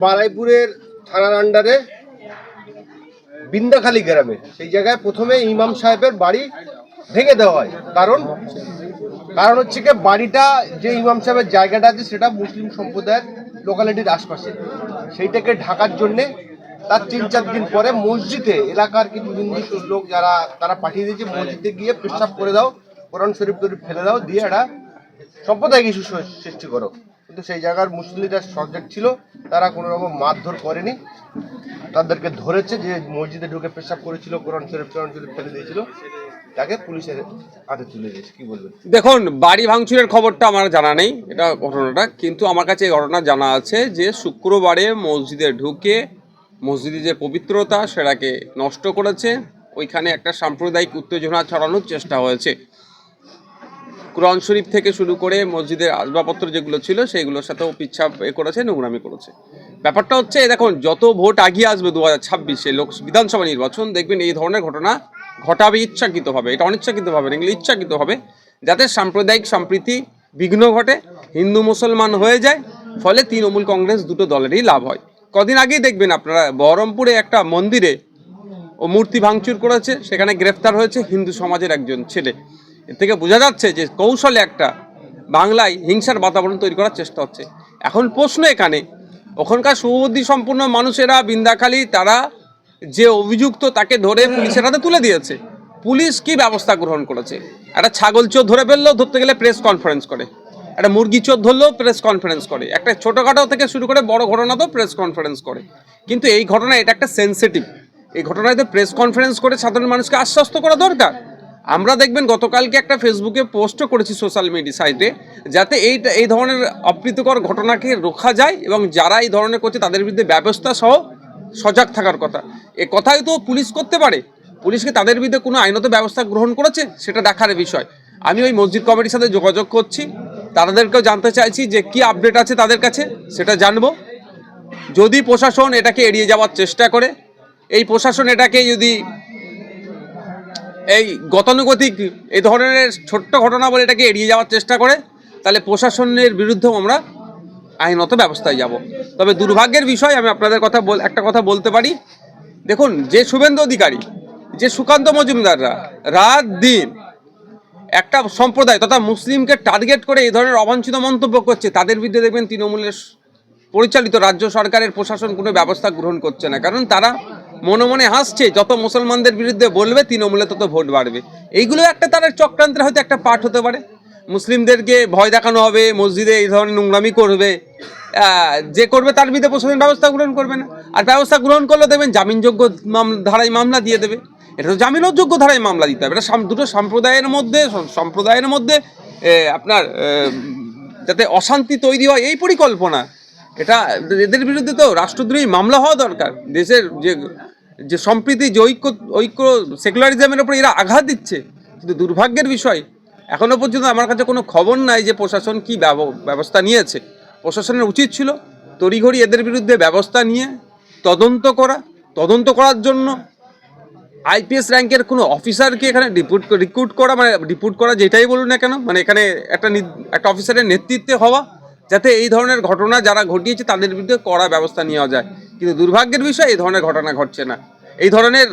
বারাইপুরের থানার আন্ডারে বিন্দাখালী গ্রামে সেই জায়গায় প্রথমে ইমাম সাহেবের বাড়ি ভেঙে দেওয়া হয়। কারণ হচ্ছে কি বাড়িটা যে ইমাম সাহেবের জায়গাটা আছে সেটা মুসলিম সম্প্রদায়ের লোকালিটির আশপাশে, সেইটাকে ঢাকার জন্যে তার 3-4 দিন পরে মসজিদে এলাকার কিছু হিন্দু লোক যারা তারা পাঠিয়ে দিয়েছে মসজিদে গিয়ে পেশাব করে দাও, কোরআন শরীফ টরীফ ফেলে দাও, দিয়ে একটা সম্প্রদায়িক ইস্যু সৃষ্টি করো। কিন্তু সেই জায়গার মুসলিমরা সজাগ ছিল, তারা কোনো রকম মারধর করেনি, তাদেরকে ধরেছে যে মসজিদে ঢুকে পেশাব করেছিল, কোরআন শরীফ ফেলে দিয়েছিল, তাকে পুলিশের হাতে তুলে দিয়েছে। কি বলবেন? দেখুন, বাড়ি ভাঙচুরের খবরটা আমার জানা নেই এটা ঘটনাটা, কিন্তু আমার কাছে এই ঘটনা জানা আছে যে শুক্রবারে মসজিদে ঢুকে মসজিদের যে পবিত্রতা সেটাকে নষ্ট করেছে, ওইখানে একটা সাম্প্রদায়িক উত্তেজনা ছড়ানোর চেষ্টা হয়েছে। কোরআন শরীফ থেকে শুরু করে মসজিদের আসবাবপত্র যেগুলো ছিল সেইগুলোর সাথেও পিচ্ছাপ করেছে, নোংরামি করেছে। ব্যাপারটা হচ্ছে দেখুন, যত ভোট আগিয়ে আসবে 2026-এ বিধানসভা নির্বাচন, দেখবেন এই ধরনের ঘটনা ঘটাবে ইচ্ছাকৃতভাবে, এটা অনিচ্ছাকৃতভাবে না, এগুলো ইচ্ছাকৃতভাবে, যাতে সাম্প্রদায়িক সম্প্রীতি বিঘ্ন ঘটে, হিন্দু মুসলমান হয়ে যায়, ফলে তৃণমূল কংগ্রেস দুটো দলেরই লাভ হয়। কদিন আগেই দেখবেন আপনারা বহরমপুরে একটা মন্দিরে ও মূর্তি ভাঙচুর করেছে, সেখানে গ্রেফতার হয়েছে হিন্দু সমাজের একজন ছেলে। এর থেকে বোঝা যাচ্ছে যে কৌশলে একটা বাংলায় হিংসার বাতাবরণ তৈরি করার চেষ্টা হচ্ছে। এখন প্রশ্ন এখানে, ওখানকার শুভবুদ্ধি সম্পন্ন মানুষেরা বিন্দাখালী তারা যে অভিযুক্ত তাকে ধরে পুলিশের হাতে তুলে দিয়েছে, পুলিশ কি ব্যবস্থা গ্রহণ করেছে? একটা ছাগল চোর ধরে ফেললেও ধরতে গেলে প্রেস কনফারেন্স করে, একটা মুরগি চোর ধরলেও প্রেস কনফারেন্স করে, একটা ছোটোখাটো থেকে শুরু করে বড় ঘটনাতেও প্রেস কনফারেন্স করে। কিন্তু এই ঘটনা এটা একটা সেন্সিটিভ, এই ঘটনায় তো প্রেস কনফারেন্স করে সাধারণ মানুষকে আশ্বস্ত করা দরকার। আমরা দেখবেন গতকালকে একটা ফেসবুকে পোস্টও করেছি সোশ্যাল মিডিয়া সাইটে, যাতে এই ধরনের অপ্রীতিকর ঘটনাকে রোখা যায় এবং যারা এই ধরনের করছে তাদের বিরুদ্ধে ব্যবস্থা সহ সজাগ থাকার কথা। এ কথাই তো পুলিশ করতে পারে, পুলিশকে তাদের বিরুদ্ধে কোনো আইনত ব্যবস্থা গ্রহণ করেছে সেটা দেখার বিষয়। আমি ওই মসজিদ কমিটির সাথে যোগাযোগ করছি, তাদেরকেও জানতে চাইছি যে কি আপডেট আছে তাদের কাছে, সেটা জানবো। যদি প্রশাসন এটাকে এড়িয়ে যাওয়ার চেষ্টা করে, এই প্রশাসন এটাকে যদি এই গতানুগতিক এই ধরনের ছোট্ট ঘটনা বলে এটাকে এড়িয়ে যাওয়ার চেষ্টা করে, তাহলে প্রশাসনের বিরুদ্ধেও আমরা আইনত ব্যবস্থায় যাব। তবে দুর্ভাগ্যের বিষয়, আমি আপনাদের একটা কথা বলতে পারি, দেখুন যে শুভেন্দু অধিকারী, যে সুকান্ত মজুমদাররা রাত দিন একটা সম্প্রদায় তথা মুসলিমকে টার্গেট করে এই ধরনের অবাঞ্ছিত মন্তব্য করছে, তাদের বিরুদ্ধে দেখবেন তৃণমূলের পরিচালিত রাজ্য সরকারের প্রশাসন কোনো ব্যবস্থা গ্রহণ করছে না। কারণ তারা মনে মনে হাসছে, যত মুসলমানদের বিরুদ্ধে বলবে তৃণমূলে তত ভোট বাড়বে। এইগুলো একটা তারা চক্রান্তের হয়তো একটা পার্ট হতে পারে। মুসলিমদেরকে ভয় দেখানো হবে, মসজিদে এই ধরনের নোংরামি করবে, যে করবে তার বিরুদ্ধে প্রশাসন ব্যবস্থা গ্রহণ করবে না। আর ব্যবস্থা গ্রহণ করলে দেবেন জামিনযোগ্য ধারায় মামলা দিয়ে দেবে। এটা তো জামিনযোগ্য ধারায় মামলা দিতে হবে। এটা দুটো সম্প্রদায়ের মধ্যে আপনার যাতে অশান্তি তৈরি হয় এই পরিকল্পনা, এটা এদের বিরুদ্ধে তো রাষ্ট্রদ্রোহী মামলা হওয়া দরকার। দেশের যে সম্প্রীতি, যে ঐক্য সেকুলারিজমের ওপর এরা আঘাত দিচ্ছে। কিন্তু দুর্ভাগ্যের বিষয়, এখনও পর্যন্ত আমার কাছে কোনো খবর নাই যে প্রশাসন কি ব্যবস্থা নিয়েছে। প্রশাসনের উচিত ছিল তড়িঘড়ি এদের বিরুদ্ধে ব্যবস্থা নিয়ে তদন্ত করার জন্য আইপিএস র্যাঙ্কের কোনো অফিসারকে এখানে রিক্রুট করা যেটাই বলুন না কেন, মানে এখানে একটা অফিসারের নেতৃত্বে হওয়া, যাতে এই ধরনের ঘটনা যারা ঘটিয়েছে তাদের বিরুদ্ধে কড়া ব্যবস্থা নেওয়া যায়। কিন্তু দুর্ভাগ্যের বিষয়, এই ধরনের ঘটনা ঘটছে না, এই ধরনের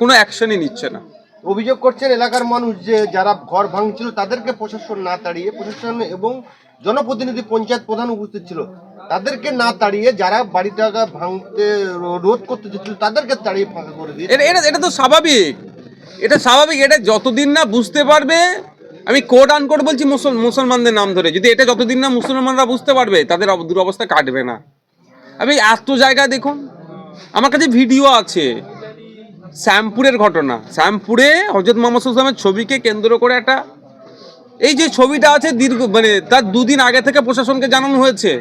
কোনো অ্যাকশনই নিচ্ছে না। অভিযোগ করছেন এলাকার মানুষ যে যারা ঘর ভাঙছিল তাদেরকে প্রশাসন না তাড়িয়ে, প্রশাসন এবং জনপ্রতিনিধি পঞ্চায়েত প্রধান উপস্থিত ছিল, তাদেরকে না তাড়িয়ে যারা বাড়িটা ভাঙতে রোধ করতে চেয়েছিল তাদেরকে তাড়িয়ে ফাঁকা করে দিয়ে। এটা তো স্বাভাবিক, এটা যতদিন না বুঝতে পারবে, আমি কোড আনকোড বলছি মুসলমানদের নাম ধরে, যদি এটা যতদিন না মুসলমানরা বুঝতে পারবে তাদের দুরবস্থা কাটবে না। আমি এত জায়গায় দেখুন, আমার কাছে ভিডিও আছে শ্যামপুরের ঘটনা। শ্যামপুরে হযরত মুহাম্মদ সাল্লাল্লাহু আলাইহি ওয়াসাল্লামের ছবিকে কেন্দ্র করে একটা, এই যে ছবিটা আছে তার 2 দিন আগে থেকে প্রশাসনকে জানানো হয়েছে,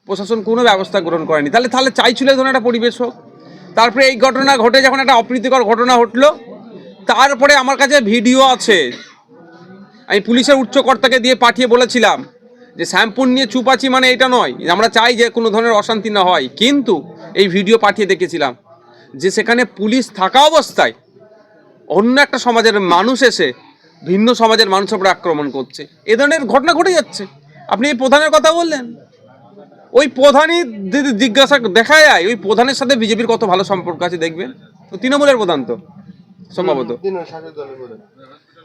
প্রশাসন কোনো ব্যবস্থা গ্রহণ করেনি। তাহলে চাইছিল এই ধরনের একটা পরিবেশ হোক। তারপরে এই ঘটনা ঘটে যখন একটা অপ্রীতিকর ঘটনা ঘটলো, তারপরে আমার কাছে ভিডিও আছে, আমি পুলিশের উচ্চকর্তাকে দিয়ে পাঠিয়ে বলেছিলাম যে শ্যামপুর নিয়ে চুপ আছি মানে এটা নয়, আমরা চাই যে কোনো ধরনের অশান্তি না হয়, কিন্তু এই ভিডিও পাঠিয়ে দেখেছিলাম যে সেখানে পুলিশ থাকা অবস্থায় অন্য একটা সমাজের মানুষ এসে ভিন্ন সমাজের মানুষের উপর আক্রমণ করছে। এ ধরনের ঘটনা ঘটে যাচ্ছে। আপনি এই প্রধানের কথা বললেন, ওই প্রধানই যদি জিজ্ঞাসা দেখা যায় ওই প্রধানের সাথে বিজেপির কত ভালো সম্পর্ক আছে দেখবেন, তো তৃণমূলের প্রধান তো সম্ভবত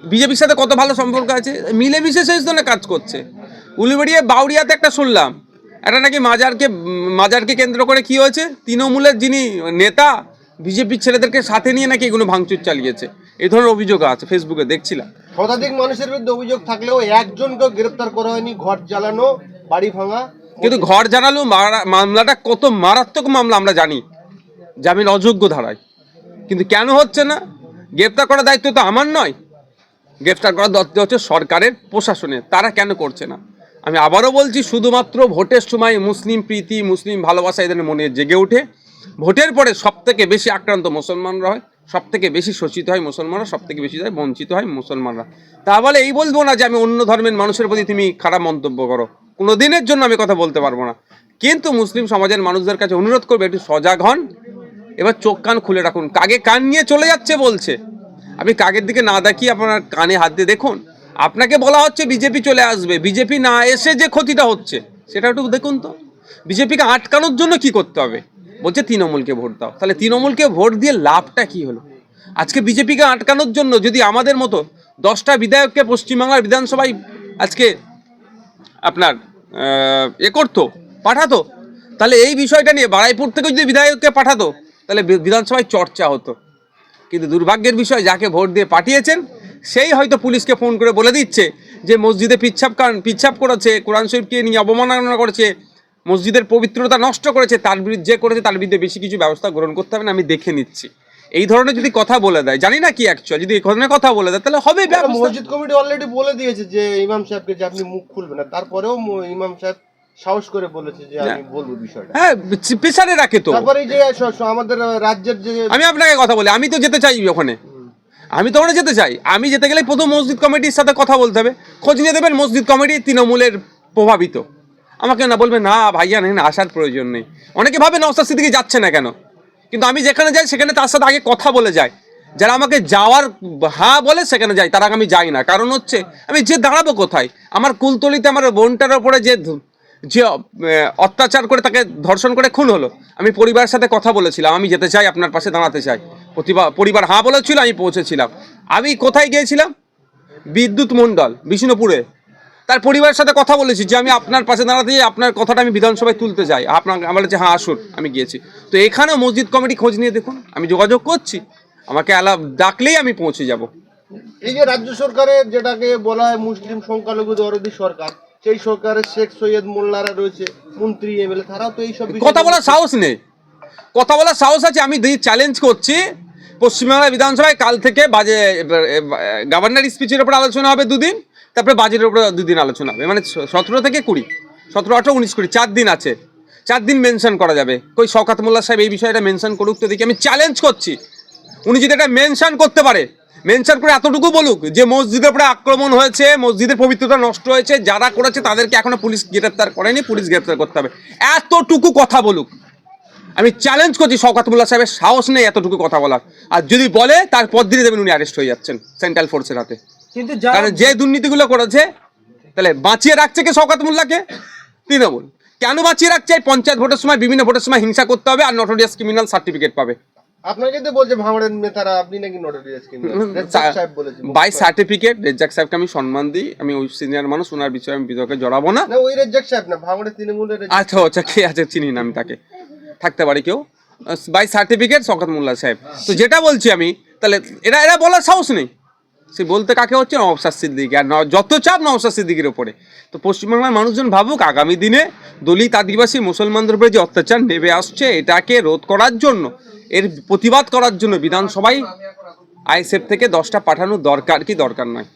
বিজেপির সাথে কত ভালো সম্পর্ক আছে, মিলেমিশে শেষ ধরনের কাজ করছে। উলুবেড়িয়া বাউরিয়াতে একটা শুনলাম একটা নাকি মাজারকে কেন্দ্র করে কি হয়েছে, তৃণমূলের যিনি নেতা বিজেপির ছেলেদেরকে সাথে নিয়ে নাকি এগুলো ভাঙচুর চালিয়েছে, এই ধরনের অভিযোগ আছে ফেসবুকে দেখছিলাম। শতাধিক মানুষের বিরুদ্ধে অভিযোগ থাকলেও একজনকেও গ্রেপ্তার করা হয়নি, ঘর জ্বালানো, বাড়ি ভাঙা। কিন্তু ঘর জানালো মামলাটা কত মারাত্মক মামলা আমরা জানি, জামিন অযোগ্য ধারায়, কিন্তু কেন হচ্ছে না? গ্রেপ্তার করার দায়িত্ব তো আমার নয়, গ্রেফতার করার দায়িত্ব হচ্ছে সরকারের, প্রশাসনের, তারা কেন করছে না? আমি আবারও বলছি, শুধুমাত্র ভোটের সময় মুসলিম প্রীতি, মুসলিম ভালোবাসা এদের মনে জেগে ওঠে, ভোটের পরে সব থেকে বেশি আক্রান্ত মুসলমানরা হয়, সব থেকে বেশি শোষিত হয় মুসলমানরা, সব থেকে বেশি বঞ্চিত হয় মুসলমানরা। তা বলে এই বলবো না যে আমি অন্য ধর্মের মানুষের প্রতি তুমি খারাপ মন্তব্য করো, কোনো দিনের জন্য আমি কথা বলতে পারবো না, কিন্তু মুসলিম সমাজের মানুষদের কাছে অনুরোধ করবে একটু সজাগ হন, এবার চোখ কান খুলে রাখুন। কাগে কান নিয়ে চলে যাচ্ছে বলছে, আপনি কাগের দিকে না দেখিয়ে আপনার কানে হাত দিয়ে দেখুন। আপনাকে বলা হচ্ছে বিজেপি চলে আসবে, বিজেপি না এসে যে ক্ষতিটা হচ্ছে সেটা একটু দেখুন তো। বিজেপিকে আটকানোর জন্য কি করতে হবে? বলছে তৃণমূলকে ভোট দাও, তাহলে তৃণমূলকে ভোট দিয়ে লাভটা কি হলো? আজকে বিজেপিকে আটকানোর জন্য যদি আমাদের মতো 10টা বিধায়ককে পশ্চিমবাংলার বিধানসভায় আজকে আপনার করতো, পাঠাতো, তাহলে এই বিষয়টা নিয়ে বারাইপুর থেকে যদি বিধায়ককে পাঠাতো তাহলে বিধানসভায় চর্চা হতো। কিন্তু দুর্ভাগ্যের বিষয়, যাকে ভোট দিয়ে পাঠিয়েছেন সেই হয়তো পুলিশকে ফোন করে বলে দিচ্ছে যে মসজিদে পিচ্ছাপ করেছে, কোরআন শরীফকে নিয়ে অবমাননা করেছে, মসজিদের পবিত্রতা নষ্ট করেছে, তার বিরুদ্ধে যে করেছে তার বিরুদ্ধে বেশি কিছু ব্যবস্থা গ্রহণ করতে হবে না, আমি দেখে নিচ্ছি। এই ধরনের যদি কথা বলে দেয়, জানি না কি অ্যাকচুয়ালি, যদি এই ধরনের কথা বলে দেয় তাহলে হবে। মসজিদ কমিটি অলরেডি বলে দিয়েছে যে ইমাম সাহেবকে যে আপনি মুখ খুলবেন না, তারপরেও ইমাম সাহেব সাহস করে বলেছে যে আমি বলবো বিষয়টা। হ্যাঁ, পেছারে রাখে তো। তারপরে যে আমাদের রাজ্যের যে, আমি আপনাকে কথা বলি, আমি তো যেতে চাই ওখানে, আমি তো ওখানে যেতে চাই। আমি যেতে গেলে প্রথম মসজিদ কমিটির সাথে কথা বলতে হবে, খোঁজ নিয়ে দেবেন মসজিদ কমিটি তৃণমূলের প্রভাবিত। আমাকে না বলবে না ভাইয়া না আসার প্রয়োজন নেই। অনেকে ভাবে নওশাদ সিদ্দিকী যাচ্ছে না কেন, কিন্তু আমি যেখানে যাই সেখানে তার সাথে আগে কথা বলে যায়। যারা আমাকে যাওয়ার হ্যাঁ বলে সেখানে যাই, তার আগে আমি যাই না। কারণ হচ্ছে আমি যে দাঁড়াবো কোথায়? আমার কুলতলিতে আমার বোনটার ওপরে যে অত্যাচার করে তাকে ধর্ষণ করে খুন হলো, আমি পরিবারের সাথে কথা বলেছিলাম, আমি যেতে চাই, আপনার পাশে দাঁড়াতে চাই। পরিবার হ্যাঁ বলেছিল, আমি পৌঁছেছিলাম। আমি কোথায় গিয়েছিলাম? বিদ্যুৎ মণ্ডল বিষ্ণুপুরে, তার পরিবারের সাথে কথা বলেছি যে আমি আপনার পাশে দাঁড়াতে চাই, আপনার কথাটা আমি বিধানসভায় তুলতে চাই। আপনার আমার বলেছে হ্যাঁ আসুন, আমি গিয়েছি। তো এখানেও মসজিদ কমিটি খোঁজ নিয়ে দেখুন, আমি যোগাযোগ করছি, আমাকে ডাকলেই আমি পৌঁছে যাব। এই যে রাজ্য সরকারের যেটাকে বলা হয় মুসলিম সংখ্যালঘু দরদি সরকার, সেই সরকারের শেখ সৈয়দ মোল্লারা রয়েছে, মন্ত্রী এমএলএ, তারাও তো এইসব কথা বলার সাহস নেই। কথা বলার সাহস আছে, আমি চ্যালেঞ্জ করছি পশ্চিমবাংলা বিধানসভায় কাল থেকে গভর্নর স্পিচের উপর আলোচনা হবে 2 দিন, তারপরে বাজেটের উপর 2 দিন আলোচনা হবে, মানে 17 থেকে 20, 17, 18, 19, 20, 4 দিন আছে। 4 দিন মেনশন করা যাবে। কই শওকত মোল্লা সাহেব এই বিষয়টা মেনশন করুক তো দেখি। আমি চ্যালেঞ্জ করছি, উনি যদি এটা মেনশন করতে পারে, মেনশন করে এতটুকু বলুক যে মসজিদের উপরে আক্রমণ হয়েছে, মসজিদের পবিত্রতা নষ্ট হয়েছে, যারা করেছে তাদেরকে এখনো পুলিশ গ্রেপ্তার করেনি, পুলিশ গ্রেপ্তার করতে হবে, এতটুকু কথা বলুক। আমি চ্যালেঞ্জ করছি, শওকত মোল্লা সাহেবের সাহস নেই এতটুকু কথা বলার, আর যদি বলে তারপর দিনে দেবেন উনি অ্যারেস্ট হয়ে যাচ্ছেন সেন্ট্রাল ফোর্সের হাতে। কিন্তু কারণ যে দুর্নীতিগুলো করেছে, তাহলে বাঁচিয়ে রাখছে কে শওকত মোল্লাকে? তৃণমূল। কেন বাঁচিয়ে রাখছে? পঞ্চায়েত ভোটের সময়, বিভিন্ন ভোটের সময় হিংসা করতে হবে আর নটোরিয়াস ক্রিমিনাল সার্টিফিকেট পাবে। আপনাকে তো বলছে ভাঙড়ের নেতারা আপনি নাকি নটোরিয়াস ক্রিমিনাল, রেজ্জাক সাহেব বলেছে। বাই সার্টিফিকেট রেজ্জাক সাহেবকে আমি সম্মান দিই, আমি ওই সিনিয়র মানুষ, ওনার বিষয়ে আমি বিতর্কে জড়াবো না। না ওই রেজ্জাক সাহেব না, ভাঙড়ের তৃণমূলের। আচ্ছা আচ্ছা, কে আছে চিনি না আমি তাকে, থাকতে পারি কেউ। বাই সার্টিফিকেট শওকত মোল্লা সাহেব। তো যেটা বলছি আমি, তাহলে এরা বলার সাহস নেই। সে বলতে কাকে হচ্ছে? নওশাদ সিদ্দিকী। আর যত চাপ নওশাদ সিদ্দিকীর ওপরে। তো পশ্চিমবাংলার মানুষজন ভাবুক, আগামী দিনে দলিত আদিবাসী মুসলমানদের উপরে যে অত্যাচার নেমে আসছে, এটাকে রোধ করার জন্য, এর প্রতিবাদ করার জন্য বিধানসভায় আইএসএফ থেকে 10টা পাঠানোর দরকার কি দরকার নয়।